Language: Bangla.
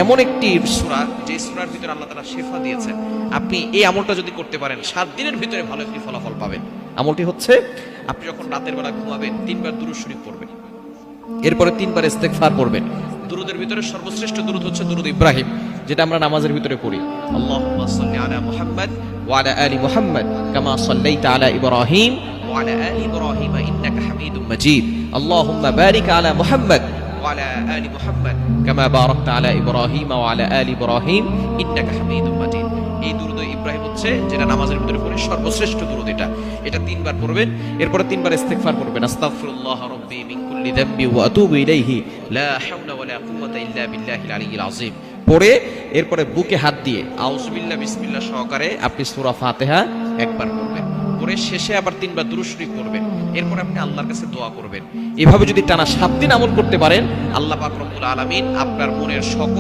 এমন একটি সূরা যে সূরার ভিতরে আল্লাহ তাআলা শিফা দিয়েছেন। আপনি এই আমলটা যদি করতে পারেন 7 দিনের ভিতরে ভালো একটি ফলাফল পাবেন। আমলটি হচ্ছে আপনি যখন রাতের বেলা ঘুমাবেন 3 বার দুরূদ শরীফ পড়বেন, এরপরে 3 বার ইস্তেগফার পড়বেন। দুরূদের ভিতরে সর্বশ্রেষ্ঠ দুরূদ হচ্ছে দুরূদ ইব্রাহিম, যেটা আমরা নামাজের ভিতরে পড়ি। আল্লাহুম্মা সাল্লি আলা মুহাম্মাদ ওয়া আলা আলি মুহাম্মাদ কামা সাল্লাইতা আলা ইব্রাহিম ওয়া আলা আলি ইব্রাহিম ইন্নাকা হামিদুম মাজিদ। আল্লাহুম্মা বারিক আলা মুহাম্মাদ ওয়া আলা আলি মুহাম্মাদ কামা বারাকতা আলা ইব্রাহিম ওয়া আলা আলি ইব্রাহিম ইন্নাকা হামিদুম মাজিদ। এই দুরূদ ইব্রাহিম হচ্ছে যেটা নামাজের ভিতরে পড়ি সর্বশ্রেষ্ঠ দুরূদ। এটা 3 বার পড়বেন, এরপরে 3 বার ইস্তিগফার করবেন। আস্তাগফিরুল্লাহ রাব্বি মিন কুল্লি যামবি ওয়া আতুবু ইলাইহি লা হাওলা ওয়া লা কুওয়াতা ইল্লা বিল্লাহিল আলিয়্যিল আযীম পড়ে এরপরে বুকে হাত দিয়ে আউযুবিল্লাহ বিসমিল্লাহ সহকারে আপনি সূরা ফাতিহা একবার পড়বেন, পড়ে শেষে আবার 3 বার দুরূদ শরীফ পড়বেন। এরপর আপনি আল্লাহর কাছে দোয়া করবেন। এভাবে যদি টানা 7 দিন আমল করতে পারেন, আল্লাহ পাক রব্বুল আলামিন আপনার মনের সকল